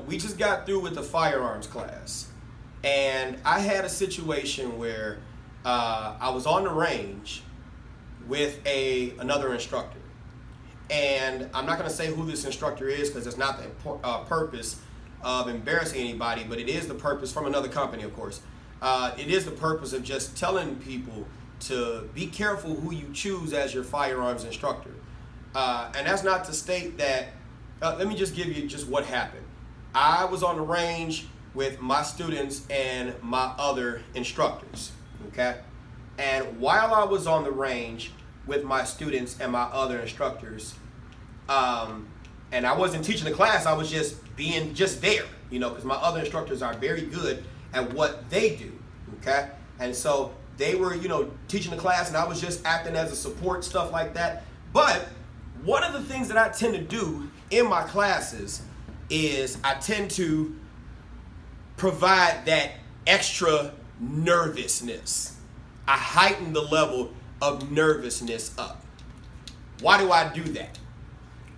we just got through with the firearms class, and I had a situation where I was on the range with another instructor. And I'm not going to say who this instructor is because it's not the purpose of embarrassing anybody, but it is the purpose from another company, of course. It is the purpose of just telling people to be careful who you choose as your firearms instructor. And that's not to state that, let me just give you just what happened. I was on the range with my students and my other instructors, okay? And while I was on the range with my students and my other instructors, and I wasn't teaching the class, I was just being there, because my other instructors are very good at what they do, okay? And so they were, teaching the class, and I was just acting as a support, stuff like that. But one of the things that I tend to do in my classes is I tend to provide that extra nervousness. I heighten the level of nervousness up. Why do I do that?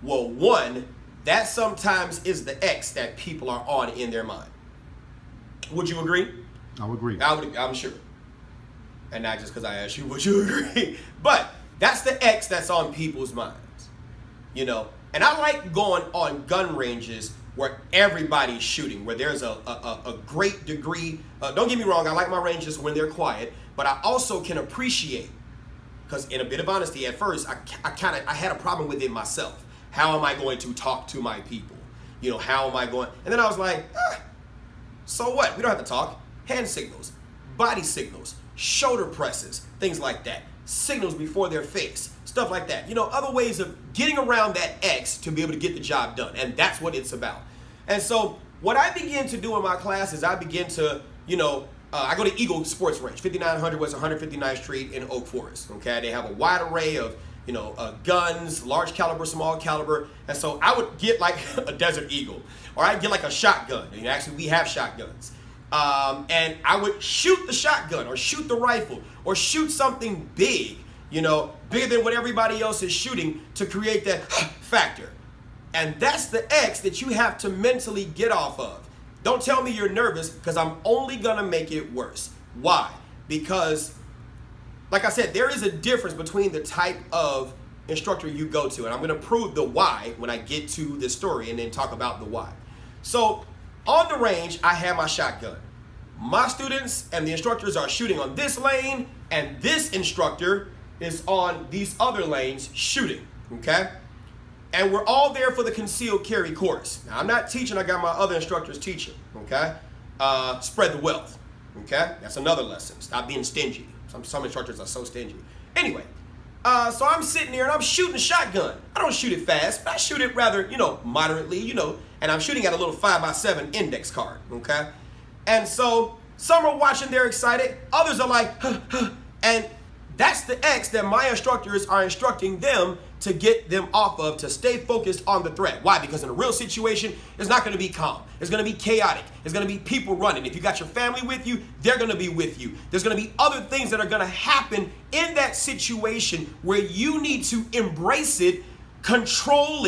Well, one, that sometimes is the X that people are on in their mind. Would you agree? I would agree. I'm sure. And not just because I asked you, would you agree? But that's the X that's on people's minds. And I like going on gun ranges where everybody's shooting, where there's a great degree. Don't get me wrong, I like my ranges when they're quiet, but I also can appreciate, because in a bit of honesty, at first, I had a problem with it myself. How am I going to talk to my people? How am I going? And then I was like, so what? We don't have to talk. Hand signals, body signals, shoulder presses, things like that. Signals before their face, stuff like that. Other ways of getting around that X to be able to get the job done. And that's what it's about. And so what I begin to do in my class is I begin to, I go to Eagle Sports Range, 5900 West 159th Street in Oak Forest. Okay, they have a wide array of, guns, large caliber, small caliber. And so I would get like a Desert Eagle, or I'd get like a shotgun. Actually, we have shotguns. And I would shoot the shotgun or shoot the rifle or shoot something big, bigger than what everybody else is shooting to create that factor. And that's the X that you have to mentally get off of. Don't tell me you're nervous, because I'm only going to make it worse. Why? Because, like I said, there is a difference between the type of instructor you go to. And I'm going to prove the why when I get to this story and then talk about the why. So on the range, I have my shotgun. My students and the instructors are shooting on this lane, and this instructor is on these other lanes shooting, okay? And we're all there for the concealed carry course. Now, I'm not teaching, I got my other instructors teaching, okay? Spread the wealth, okay? That's another lesson. Stop being stingy. Some instructors are so stingy. Anyway, so I'm sitting there and I'm shooting a shotgun. I don't shoot it fast, but I shoot it rather, moderately, and I'm shooting at a little 5x7 index card, okay? And so some are watching, they're excited. Others are like, and that's the X that my instructors are instructing them to get them off of, to stay focused on the threat. Why? Because in a real situation, it's not going to be calm. It's going to be chaotic. It's going to be people running. If you got your family with you, they're going to be with you. There's going to be other things that are going to happen in that situation where you need to embrace it, control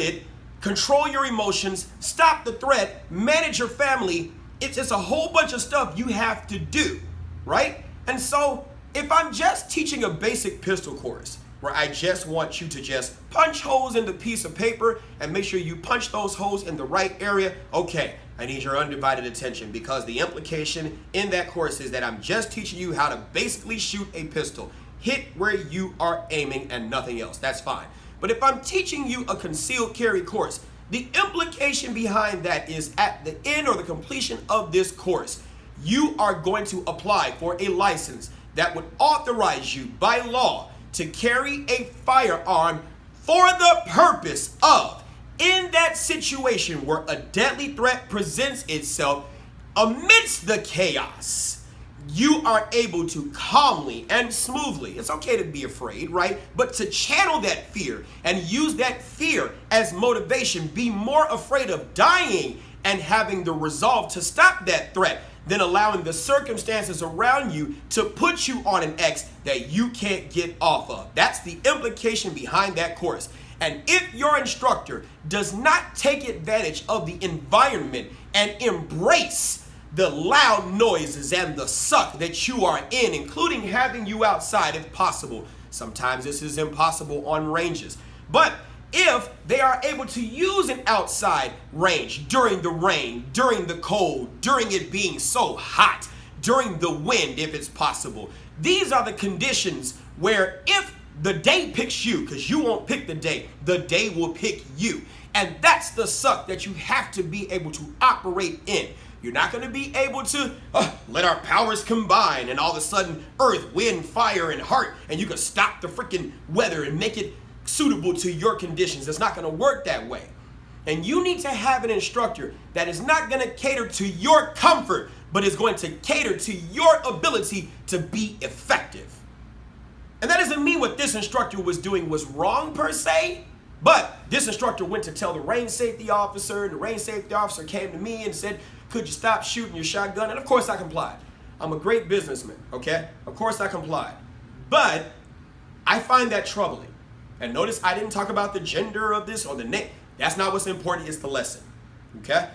your emotions, stop the threat, manage your family. It's just a whole bunch of stuff you have to do, right? And so if I'm just teaching a basic pistol course where I just want you to just punch holes in the piece of paper and make sure you punch those holes in the right area, okay, I need your undivided attention, because the implication in that course is that I'm just teaching you how to basically shoot a pistol. Hit where you are aiming and nothing else. That's fine. But if I'm teaching you a concealed carry course, the implication behind that is at the end or the completion of this course, you are going to apply for a license that would authorize you by law to carry a firearm for the purpose of, in that situation where a deadly threat presents itself amidst the chaos, you are able to calmly and smoothly, it's okay to be afraid, right? But to channel that fear and use that fear as motivation, be more afraid of dying and having the resolve to stop that threat than allowing the circumstances around you to put you on an X that you can't get off of. That's the implication behind that course. And if your instructor does not take advantage of the environment and embrace the loud noises and the suck that you are in, including having you outside if possible. Sometimes this is impossible on ranges. But if they are able to use an outside range during the rain, during the cold, during it being so hot, during the wind if it's possible, these are the conditions where if the day picks you, because you won't pick the day will pick you. And that's the suck that you have to be able to operate in. You're not going to be able to let our powers combine and all of a sudden earth, wind, fire, and heart, and you can stop the freaking weather and make it suitable to your conditions. It's not going to work that way. And you need to have an instructor that is not going to cater to your comfort, but is going to cater to your ability to be effective. And that doesn't mean what this instructor was doing was wrong per se, but this instructor went to tell the range safety officer, and the range safety officer came to me and said, could you stop shooting your shotgun? And of course I complied. I'm a great businessman, okay? Of course I complied. But I find that troubling. And notice I didn't talk about the gender of this or the name. That's not what's important, it's the lesson, okay?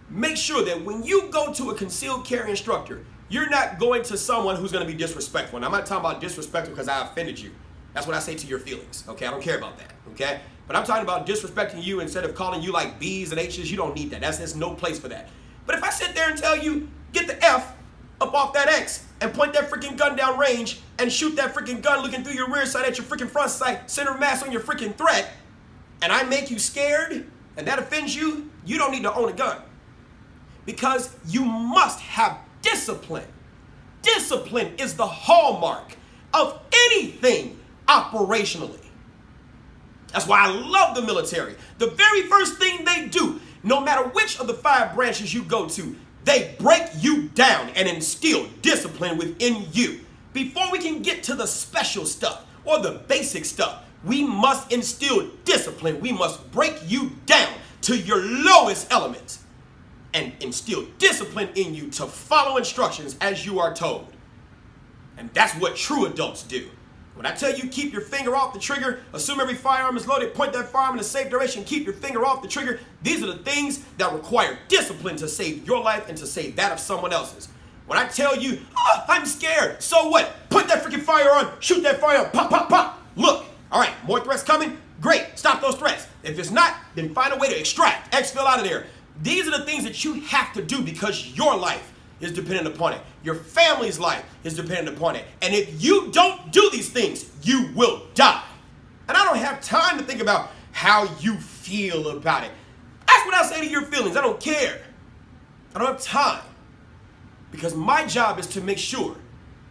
Make sure that when you go to a concealed carry instructor, you're not going to someone who's going to be disrespectful. And I'm not talking about disrespectful because I offended you. That's what I say to your feelings, okay? I don't care about that, okay? But I'm talking about disrespecting you instead of calling you like B's and H's. You don't need that. There's no place for that. But if I sit there and tell you, get the F up off that X and point that freaking gun down range and shoot that freaking gun looking through your rear sight at your freaking front sight, center of mass on your freaking threat, and I make you scared and that offends you, you don't need to own a gun. Because you must have discipline. Discipline is the hallmark of anything operationally. That's why I love the military. The very first thing they do, no matter which of the 5 branches you go to, they break you down and instill discipline within you. Before we can get to the special stuff or the basic stuff, we must instill discipline. We must break you down to your lowest elements and instill discipline in you to follow instructions as you are told. And that's what true adults do. When I tell you keep your finger off the trigger, assume every firearm is loaded, point that firearm in a safe direction, keep your finger off the trigger, these are the things that require discipline to save your life and to save that of someone else's. When I tell you, I'm scared, so what? Put that freaking fire on, shoot that fire on, pop, pop, pop. Look, all right, more threats coming? Great, stop those threats. If it's not, then find a way to extract, exfil out of there. These are the things that you have to do because your life is dependent upon it. Your family's life is dependent upon it. And if you don't do these things, you will die. And I don't have time to think about how you feel about it. That's what I say to your feelings. I don't care. I don't have time. Because my job is to make sure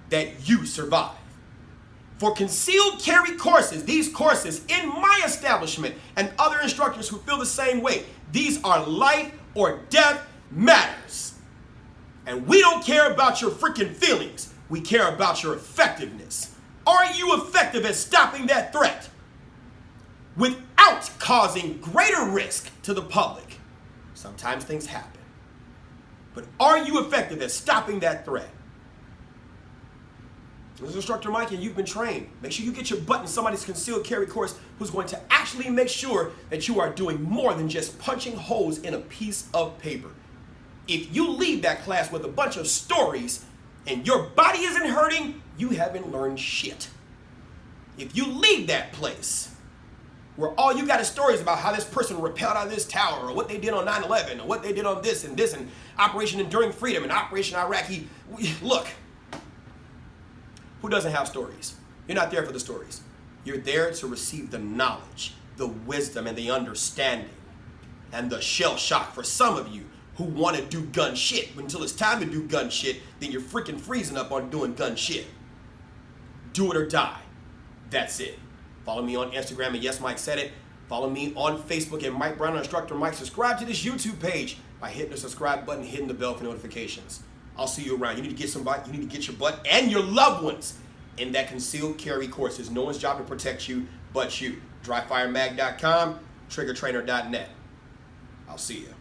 that you survive. For concealed carry courses, these courses in my establishment and other instructors who feel the same way, these are life or death matters. And we don't care about your freaking feelings. We care about your effectiveness. Are you effective at stopping that threat without causing greater risk to the public? Sometimes things happen. But are you effective at stopping that threat? This is Instructor Mike and you've been trained. Make sure you get your butt in somebody's concealed carry course who's going to actually make sure that you are doing more than just punching holes in a piece of paper. If you leave that class with a bunch of stories and your body isn't hurting, you haven't learned shit. If you leave that place where all you got is stories about how this person rappelled out of this tower or what they did on 9/11 or what they did on this and Operation Enduring Freedom and Operation Iraqi, look, who doesn't have stories? You're not there for the stories. You're there to receive the knowledge, the wisdom, and the understanding, and the shell shock for some of you who want to do gun shit. But until it's time to do gun shit, then you're freaking freezing up on doing gun shit. Do it or die. That's it. Follow me on Instagram at Yes Mike Said It. Follow me on Facebook at Mike Brown, Instructor Mike. Subscribe to this YouTube page by hitting the subscribe button, hitting the bell for notifications. I'll see you around. You need to get somebody, you need to get your butt and your loved ones in that concealed carry course. It's no one's job to protect you but you. DryFireMag.com, TriggerTrainer.net. I'll see you.